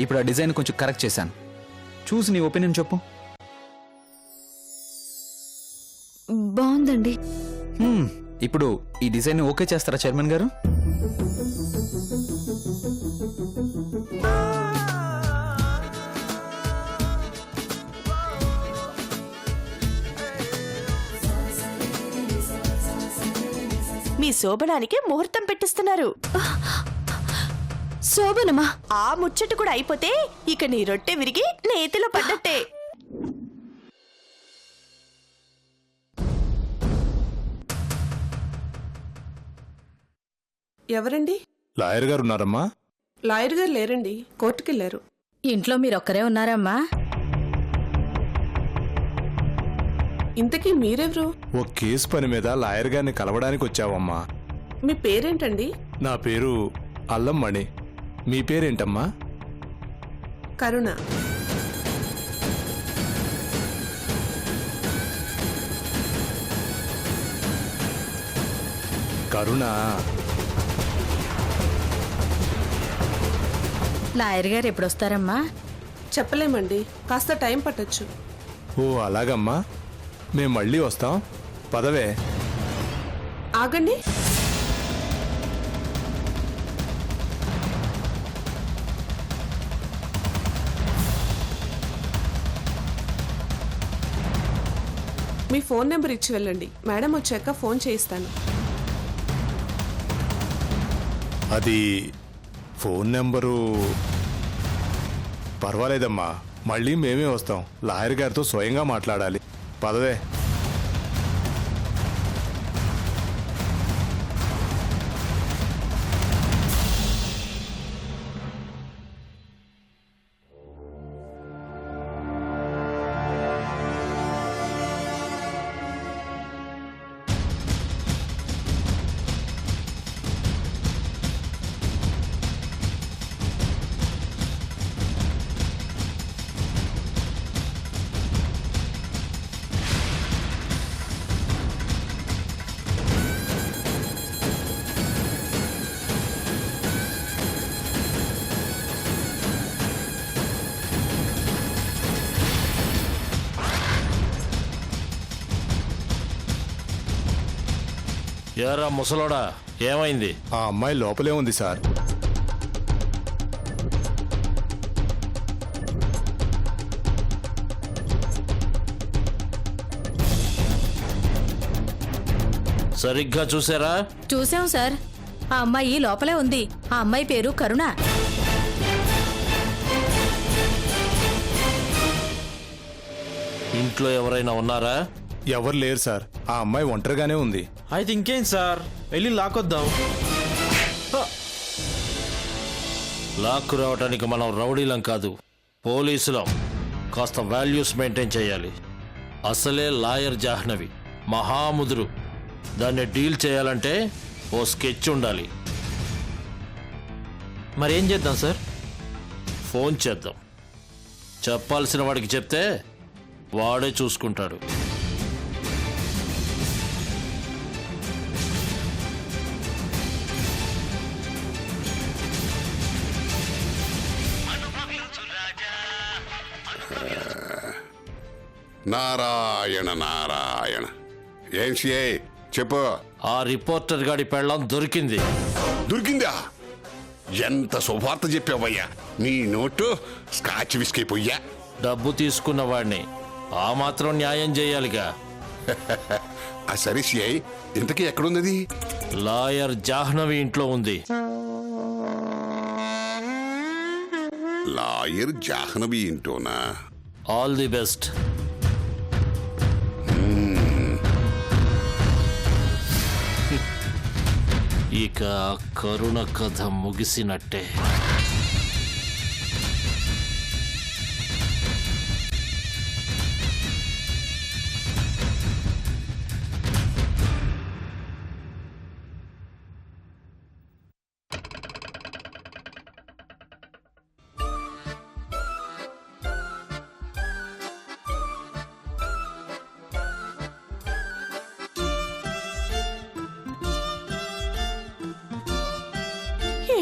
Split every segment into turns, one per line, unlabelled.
ఇప్పుడు ఆ డిజైన్ కొంచెం కరెక్ట్ చేశాను. చూసి నీ ఒపీనియన్ చెప్పు.
బాగుందండి.
ఇప్పుడు ఈ డిజైన్ ఓకే చేస్తారా చైర్మన్ గారు?
మీ శోభనానికి ముహూర్తం పెట్టిస్తున్నారు.
శోభనమా?
ఆ ముచ్చట కూడా అయిపోతే ఇక నీ రొట్టె విరిగి నేతిలో పడ్డట్టే.
ఎవరండి?
లాయర్ గారు ఉన్నారమ్మా?
లాయర్ గారు లేరండి, కోర్టుకెళ్లారు.
ఇంట్లో మీరొక్కరే ఉన్నారమ్మా?
ఇంతకీ మీరెవరు?
ఓ కేసు పని మీద లాయర్ గారిని కలవడానికి వచ్చావమ్మా.
మీ పేరేంటండి?
నా పేరు అల్లం మణి. మీ పేరేంటమ్మా?
కరుణ.
కరుణ.
లాయర్ గారు ఎప్పుడొస్తారమ్మా?
చెప్పలేమండి, కాస్త టైం పట్టొచ్చు.
ఓ అలాగమ్మా, మేం మళ్ళీ వస్తాం. పదవే.
ఆగండి. మీ ఫోన్ నెంబర్ ఇచ్చి వెళ్ళండి, మేడం వచ్చాక ఫోన్ చేయిస్తాను.
అది ఫోన్ నెంబరు పర్వాలేదమ్మా, మళ్ళీ మేమే వస్తాం. లాయర్ గారితో స్వయంగా మాట్లాడాలి. పదవే.
ఏరా ముసలోడా, ఏమైంది?
ఆ అమ్మాయి లోపలే ఉంది సార్.
సరిగ్గా చూసారా?
చూసాం సార్. ఆ అమ్మాయి లోపలే ఉంది. ఆ అమ్మాయి పేరు కరుణ.
ఇంట్లో ఎవరైనా ఉన్నారా?
ఎవరు లేరు సార్. ఆ అమ్మాయి ఒంటరిగానే ఉంది.
అయితే ఇంకేం సార్, వెళ్ళి లాక్కొద్దాం.
లాక్కు రావటానికి మనం రౌడీలం కాదు, పోలీసులం. కాస్త వాల్యూస్ మెయింటైన్ చేయాలి. అసలే లాయర్ జాహ్నవి మహాముదురు. దాన్ని డీల్ చేయాలంటే ఓ స్కెచ్ ఉండాలి.
మరేం చేద్దాం సార్?
ఫోన్ చేద్దాం. చెప్పాల్సిన వాడికి చెప్తే వాడే చూసుకుంటాడు.
నారాయణ నారాయణ. ఏం సిఐ చెప్పు.
ఆ రిపోర్టర్ గాడి పెళ్ళం దొరికింది.
దొరికిందా? ఎంత శుభార్త చెప్పావయ్యా. నీ నోటు స్కాచ్ విసికైపోయ్యా.
డబ్బు తీసుకున్న వాడిని ఆ మాత్రం న్యాయం చేయాలిగా.
ఆ సరే సిఐ, ఇంతకీ ఎక్కడున్నది?
లాయర్ జాహ్నవి ఇంట్లో ఉంది.
లాయర్ జాహ్నవి ఇంటోనా?
All the best. ఇక కరుణ కథ ముగిసినట్టే.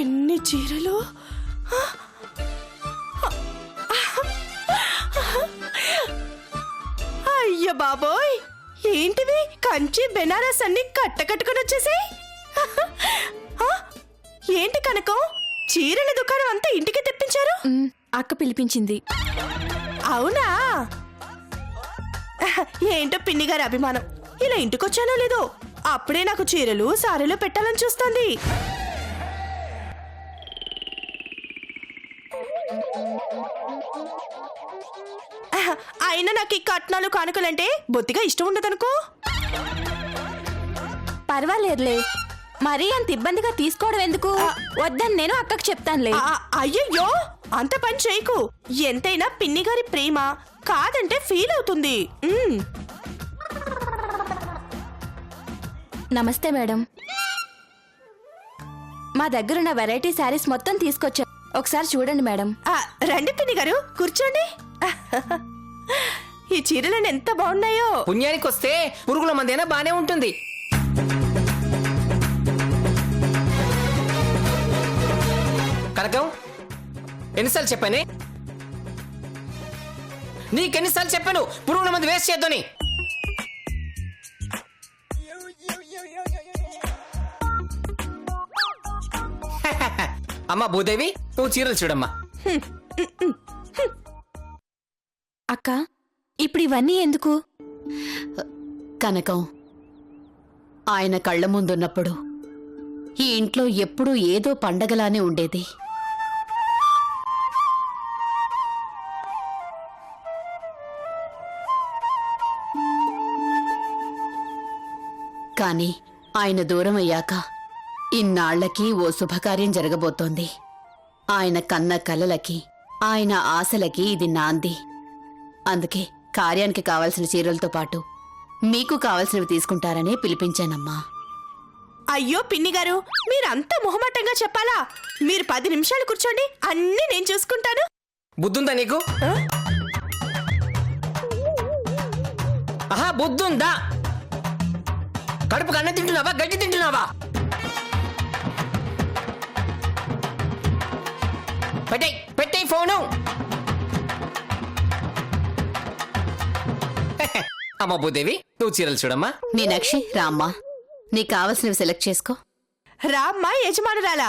ఎన్ని చీరలు! అయ్యో బాబోయ్, ఏంటివి కంచి బెనారస్ అన్ని కట్టుకుని వచ్చేసాయి. ఏంటి కనకం, చీరల దుకాణం అంతా ఇంటికి తెప్పించారు?
అక్క పిలిపించింది.
అవునా? ఏంటో పిన్ని గారి అభిమానం. ఇలా ఇంటికొచ్చానో లేదో అప్పుడే నాకు చీరలు సారీలు పెట్టాలని చూస్తుంది. అయినా నాకు ఈ కట్నాలు కానుకలంటే బొత్తిగా ఇష్టం ఉండదనుకో.
పర్వాలేదులే, మరీ అంత ఇబ్బందిగా తీసుకోవడం ఎందుకు? వద్దని నేను అక్కకు చెప్తానులే.
అయ్యయ్యో, అంత పని చేయకు. ఎంతైనా పిన్ని గారి ప్రేమ, కాదంటే ఫీల్ అవుతుంది.
నమస్తే మేడం, మా దగ్గరున్న వెరైటీ శారీస్ మొత్తం తీసుకొచ్చా, ఒకసారి చూడండి మేడం.
రండి పిన్ని గారు, కూర్చోండి. ఈ చీరలను ఎంత బాగున్నాయో.
పుణ్యానికి వస్తే పురుగుల మందైనా బానే ఉంటుంది. కనకం, ఎన్నిసార్లు చెప్పానే? నీకెన్నిసార్లు చెప్పాను పురుగుల మంది వేస్ట్ చేయొద్దని? అమ్మా భూదేవి, నువ్వు చీరలు చూడమ్మా.
అక్క, ఇప్పుడు ఇవన్నీ ఎందుకు?
కనకం, ఆయన కళ్ళ ముందున్నప్పుడు ఈ ఇంట్లో ఎప్పుడూ ఏదో పండగలానే ఉండేది. కాని ఆయన దూరం అయ్యాక ఇన్నాళ్లకి ఓ శుభకార్యం జరగబోతోంది. ఆయన కన్న కలలకి, ఆయన ఆశలకి ఇది నాంది. అందుకే కార్యానికి కావలసిన చీరలతో పాటు మీకు కావలసినవి తీసుకుంటారనే పిలిపించానమ్మా.
అయ్యో పిన్ని గారు, మీరంతా మొహమాటంగా చెప్పాలా? మీరు 10 నిమిషాలు కూర్చోండి, అన్నీ నేను చూసుకుంటాను.
బుద్ధుందా నీకు? ఆహా, బుద్ధుందా? కడుపుకు అన్నం తింటున్నావా, గడ్డి తింటున్నావా? పెట్టేయ్ ఫోను. అమ్మ భూదేవి, నువ్వు చీరలు చూడమ్మా.
మీనాక్షి, రామ్మా, నీకు కావలసినవి సెలెక్ట్ చేసుకో.
రామ్మా యజమానురాలా,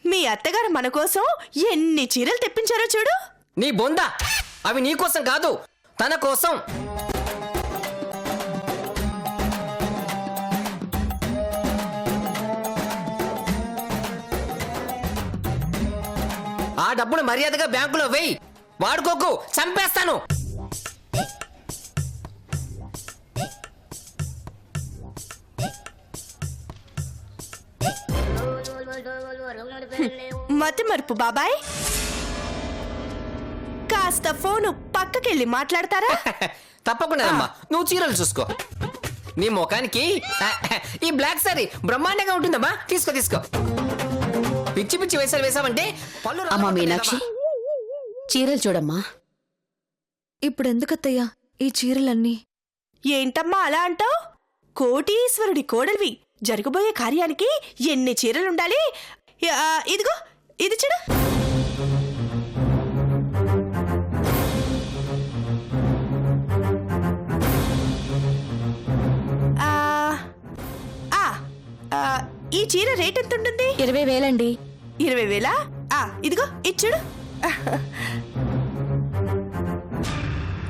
మీ అత్తగారు మన కోసం ఎన్ని చీరలు తెప్పించారో చూడు.
నీ బొంద, అవి నీ కోసం కాదు, తన కోసం. ఆ డబ్బును మర్యాదగా బ్యాంకులో వేయి, వాడుకోకు, చంపేస్తాను.
మతి మరుపు బాబాయ్, కాస్త ఫోను పక్కకెళ్ళి మాట్లాడతారా?
తప్పకుండా అమ్మా, నువ్వు చీరలు చూసుకో. నీ ముఖానికి ఈ బ్లాక్ సారీ బ్రహ్మాండంగా ఉంటుందమ్మా. తీసుకో తీసుకో. పిచ్చి పిచ్చి వేసాలు వేసావంటే పళ్ళు.
అమ్మా మీనాక్షి, చీరలు చూడమ్మా.
ఇప్పుడు ఎందుకత్తయ్యా ఈ చీరలన్నీ?
ఏంటమ్మా అలా అంటావ్? కోటీశ్వరుడి కోడలివి, జరగబోయే కార్యానికి ఎన్ని చీరలుండాలి. ఇదిగో ఇది చూడు. ఈ చీర రేట్ ఎంత ఉంటుంది?
20,000 అండి.
20,000? ఇదిగో ఇది చూడు.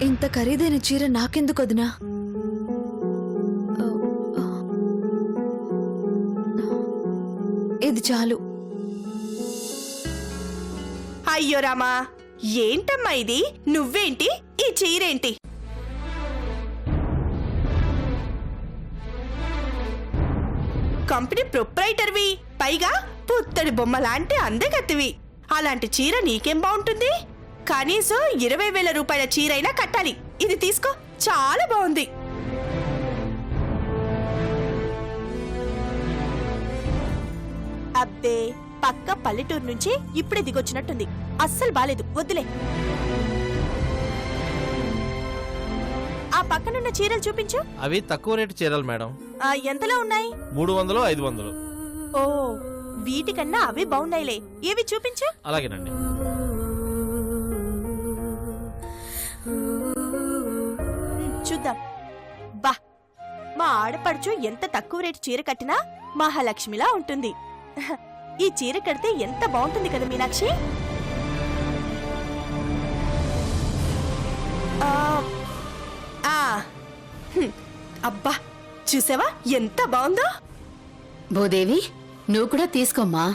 ఇంత ఖరీదైన చీర నాకెందుకు వదినా? ఇది చాలు.
అయ్యో రామా, ఏంటమ్మా ఇది? నువ్వేంటి, ఈ చీరేంటి? కంపెనీ ప్రొప్రైటర్వి, పైగా పుత్తడి బొమ్మ లాంటి అందగత్తివి. అలాంటి చీర నీకేం బాగుంటుంది? కనీసం 20,000 రూపాయల చీరైనా కట్టాలి. ఇది తీసుకో, చాలా బాగుంది. అబ్బే, పక్క పల్లెటూరు నుంచి ఇప్పుడే దిగొచ్చినట్టుంది. అస్సలు బాలేదు, వద్దులే. ఆ పక్కనున్న చీరలు చూపించు.
అవి తక్కువ రేటు చీరలు మేడం.
ఎంతలో ఉన్నాయి?
300, 500.
ఓ, వీటికన్నా అవే బాగున్నాయిలే. ఏవి చూపించు.
అలాగేనండి.
చూద్దాం. ఆడపడుచు ఎంత తక్కువ రేటు చీర కట్టినా మహాలక్ష్మిలా ఉంటుంది. ఈ చీర కడితే ఎంత బాగుంటుంది కదా మీనాక్షి. ఆ, ఆ, అబ్బా చూసావా ఎంత బాగుందో.
భూదేవి నువ్వు కూడా తీసుకోమ్మా.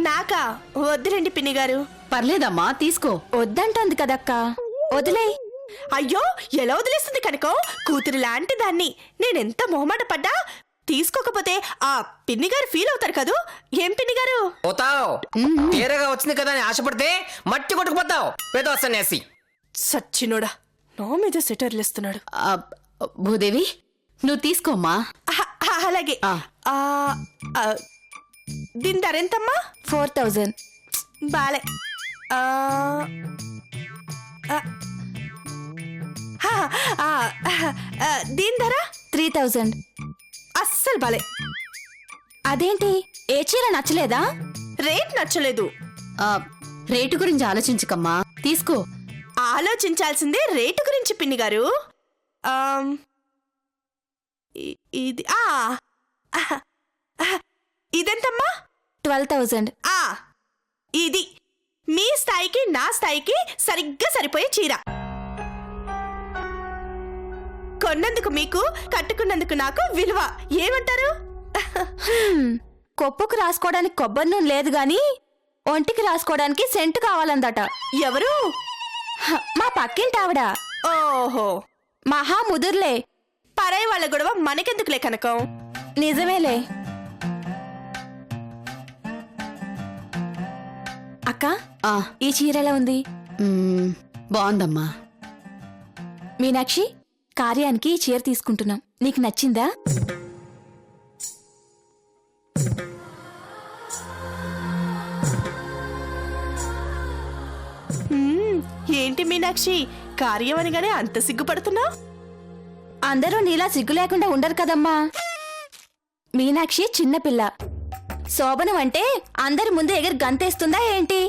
నాకా? వద్దురండి పిన్ని గారు.
పర్లేదమ్మా తీసుకో.
వద్దంటోంది కదక్క, వదిలే.
అయ్యో ఎలా వదిలేస్తుంది కనుకో, కూతురు లాంటి దాన్ని నేనెంత మొహమాట పడ్డా తీసుకోకపోతే ఆ పిన్ని గారు ఫీల్ అవుతారు కదూ. ఏం పిన్ని గారు?
పోతావు తీరగా వచ్చింది కదా అని ఆశపడితే మట్టి కొట్టుకుపోతావు. పేద సన్యాసి
సచ్చినోడా నా మీద సెటర్లు ఇస్తున్నాడు.
ఆ, భూదేవి నువ్వు తీసుకోమ్మా.
అలాగే. దీని ధర ఎంతమ్మా?
4000.
బాలే. దీని ధర
3000.
అస్సలు బాలే.
అదేంటి, ఏ చీర నచ్చలేదా?
రేట్ నచ్చలేదు.
రేటు గురించి ఆలోచించకమ్మా, తీసుకో.
ఆలోచించాల్సిందే రేటు గురించి పిన్ని గారు. ఇది ఇదెంతమ్మా?
12000.
ఇది మీ స్థాయికి నా స్థాయికి సరిగ్గా సరిపోయే చీర. కొన్నందుకు మీకు, కట్టుకున్నందుకు నాకు విలువ. ఏమంటారు?
కొప్పుకు రాసుకోవడానికి కొబ్బరి నూనె లేదు గాని ఒంటికి రాసుకోవడానికి సెంటు కావాలందట.
ఎవరు?
మా పక్కింటి ఆవిడ.
ఓహో,
మహా ముదుర్లే.
పరాయి వాళ్ళ గొడవ మనకెందుకులే కనకం.
నిజమేలే. అక్క ఈ చీర ఎలా ఉంది?
బాగుందమ్మా.
మీనాక్షి, కార్యానికి ఈ చీర తీసుకుంటున్నాం, నీకు నచ్చిందా?
ఏంటి మీనాక్షి, కార్యం అనగానే అంత సిగ్గుపడుతున్నా?
అందరూ నీలా సిగ్గు లేకుండా ఉండరు కదమ్మా. మీనాక్షి చిన్నపిల్ల. శోభనం అంటే అందరి ముందు ఎగిరి గంతేస్తుందా ఏంటి?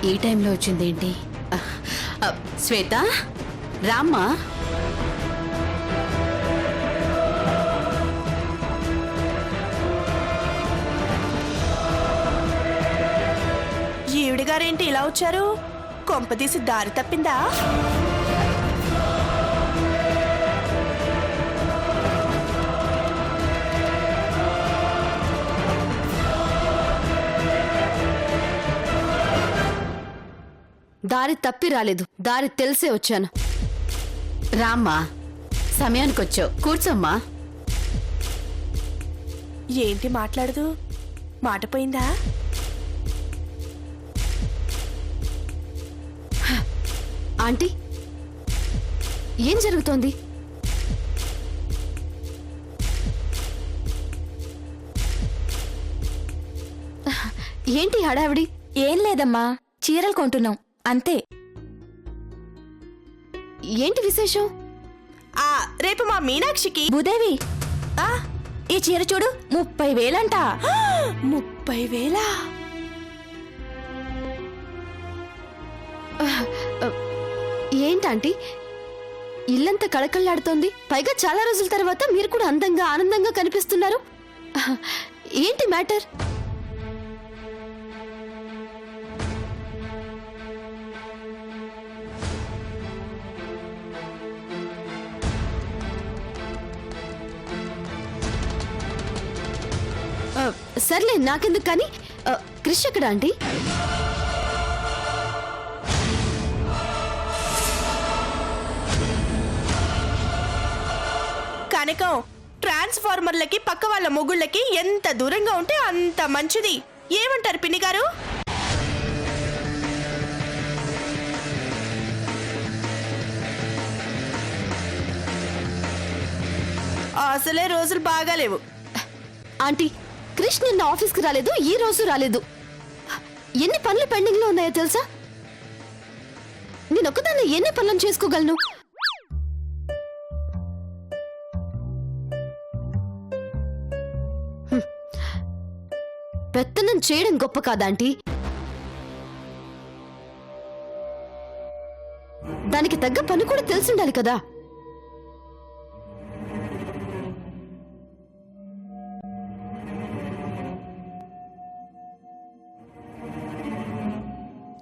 ఈ టైంలో వచ్చిందేంటి? శ్వేత రామ్మా.
ఈవిడగారేంటి ఇలా వచ్చారు? కొంపదీసి దారి తప్పిందా?
దారి తప్పి రాలేదు, దారి తెలిసే వచ్చాను. రామ్మా, సమయానికి వచ్చావు, కూర్చోమ్మా.
ఏంటి మాట్లాడదు? మాట పోయిందా?
ఆంటీ, ఏం జరుగుతోంది?
ఏంటి హడావిడి? ఏం లేదమ్మా, చీరలు కొంటున్నాం అంతే. ఏంటి విశేషం?
రేపు మా మీనాక్షికి
భూదేవి, ఈ చీర చూడు, 30,000
30,000.
ఏంటంటీ ఇల్లంతా కళకళలాడుతోంది? పైగా చాలా రోజుల తర్వాత మీరు కూడా అందంగా ఆనందంగా కనిపిస్తున్నారు. ఏంటి మ్యాటర్? సర్లే, నాకెందుకు కానీ క్రిష్ ఎక్కడా ఆంటీ?
కనకం, ట్రాన్స్ఫార్మర్లకి పక్క వాళ్ళ మొగుళ్ళకి ఎంత దూరంగా ఉంటే అంత మంచిది. ఏమంటారు పిన్ని గారు? అసలే రోజులు బాగాలేవు.
ఆంటీ, క్రిష్ నిన్న ఆఫీస్కి రాలేదు, ఈ రోజు రాలేదు. ఎన్ని పనులు పెండింగ్ లో ఉన్నాయో తెలుసా? నేను ఒక్కదాన్ని ఎన్ని పనులను చేసుకోగలను? పెత్తనం చేయడం గొప్ప కాదాంటీ, దానికి తగ్గ పని కూడా తెలిసుండాలి కదా.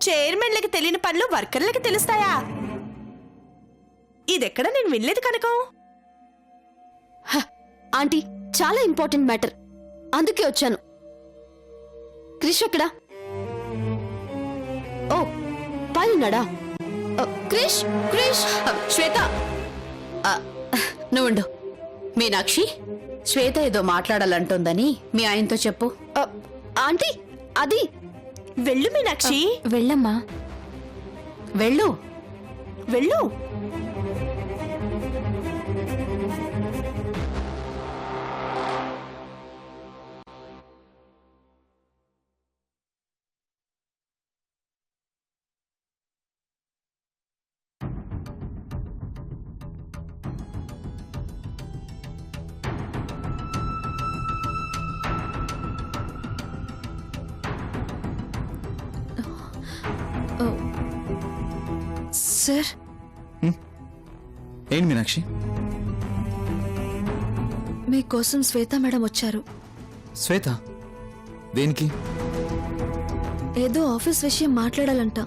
చైర్మన్లకి తెలియని పనులు వర్కర్లకి తెలుస్తాయా? ఇదెక్కడ నేను వినలేదు కనకం.
ఆంటీ, చాలా ఇంపార్టెంట్ మ్యాటర్, అందుకే వచ్చాను. క్రిష్ ఎక్కడా? ఓ, పైనున్నాడా? క్రిష్, క్రిష్.
శ్వేత, నువ్వుండు. మీనాక్షి, శ్వేత ఏదో మాట్లాడాలంటోందని మీ ఆయనతో చెప్పు.
ఆంటీ, అది
వెళ్ళు మీనాక్షి,
వెళ్ళమ్మా,
వెళ్ళు.
వెళ్ళు.
సార్.
ఏంటి మీనాక్షి?
మీకోసం శ్వేత మేడం వచ్చారు.
శ్వేత? దేనికి?
ఏదో ఆఫీస్ విషయం మాట్లాడాలంట.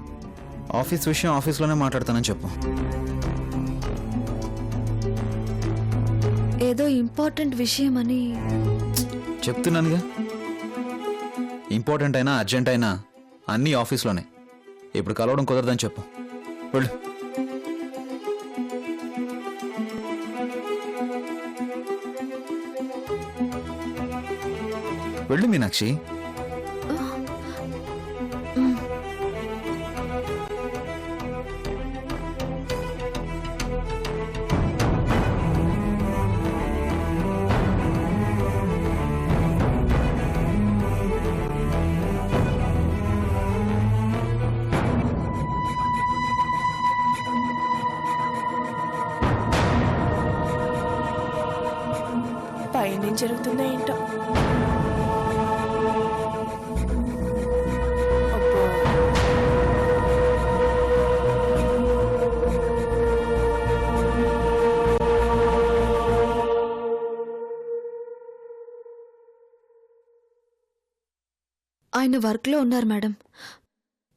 ఆఫీస్ విషయం ఆఫీస్లోనే మాట్లాడతానని చెప్పు.
ఏదో ఇంపార్టెంట్ విషయం అని
చెప్తున్నానుగా. ఇంపార్టెంట్ అయినా అర్జెంట్ అయినా అన్నీ ఆఫీస్లోనే. ఇప్పుడు కలవడం కుదరదని చెప్పు. వెళ్ళు. వెళ్ళు మీనాక్షి.
పైన జరుగుతుందో ఏంటో. అబ్బో.
ఆయన వర్క్లో ఉన్నారు మేడం,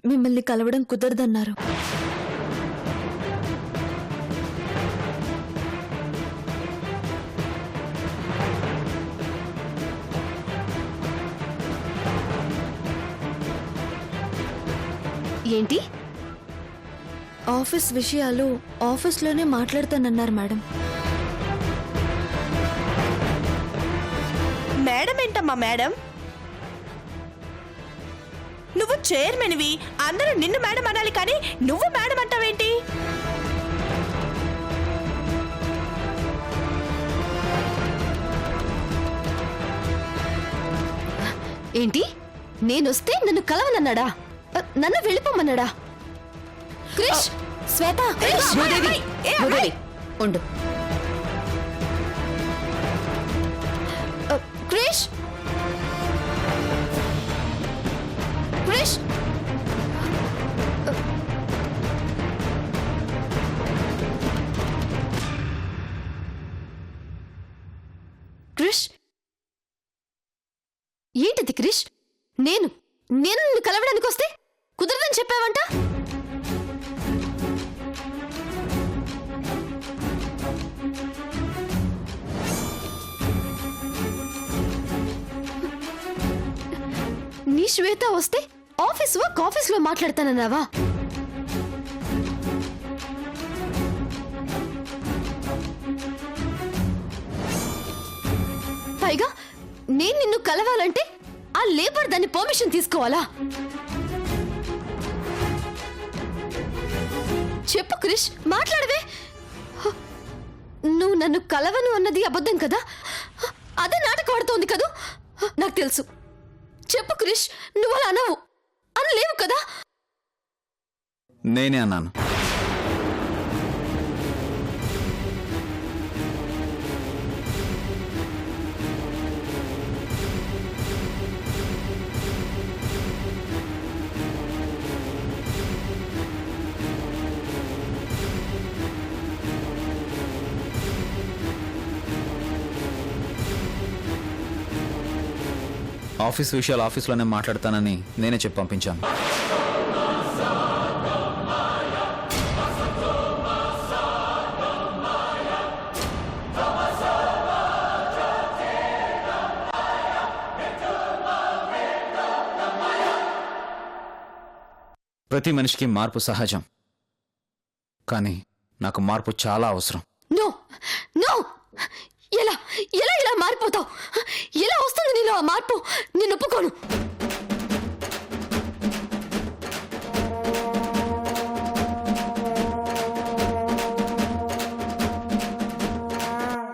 మిమ్మల్ని కలవడం కుదరదన్నారు. ఏంటి? ఆఫీస్ విషయాలు ఆఫీస్లోనే మాట్లాడతానన్నారు మేడం.
మేడం ఏంటమ్మా మేడం? నువ్వు చైర్మన్వి, అందరూ నిన్ను మేడం అనాలి, కానీ నువ్వు మేడం అంటావేంటి?
ఏంటి? నేనొస్తే నన్ను కలవనన్నాడా? నన్ను వెళ్ళిపోమన్నాడా? క్రిష్, శ్వేత,
భూదేవి, భూదేవి, ఉండు.
క్రిష్, క్రిష్, క్రిష్, ఏంటిది క్రిష్? నేను నిన్ను కలవడానికి వస్తే కుదరదని చెప్పావంట. నీ శ్వేత వస్తే ఆఫీస్లో మాట్లాడతానన్నావా? పైగా నేను నిన్ను కలవాలంటే ఆ లేబర్ దాన్ని పర్మిషన్ తీసుకోవాలా? చెప్పు క్రిష్, మాట్లాడవే. నువ్వు నన్ను కలవను అన్నది అబద్ధం కదా? అదే నాటకం ఆడుతోంది కదూ? నాకు తెలుసు. చెప్పు క్రిష్, నువ్వు అలా అనలేవు కదా?
నేనే అన్నాను. ఆఫీస్ విషయాలు ఆఫీస్లోనే మాట్లాడతానని నేనే చెప్పి పంపించాను. ప్రతి మనిషికి మార్పు సహజం, కానీ నాకు మార్పు చాలా అవసరం.
నో నో, ఎలా ఎలా ఇలా మారిపోతావు? ఎలా వస్తుంది నీలో ఆ మార్పు? నేను ఒప్పుకోను.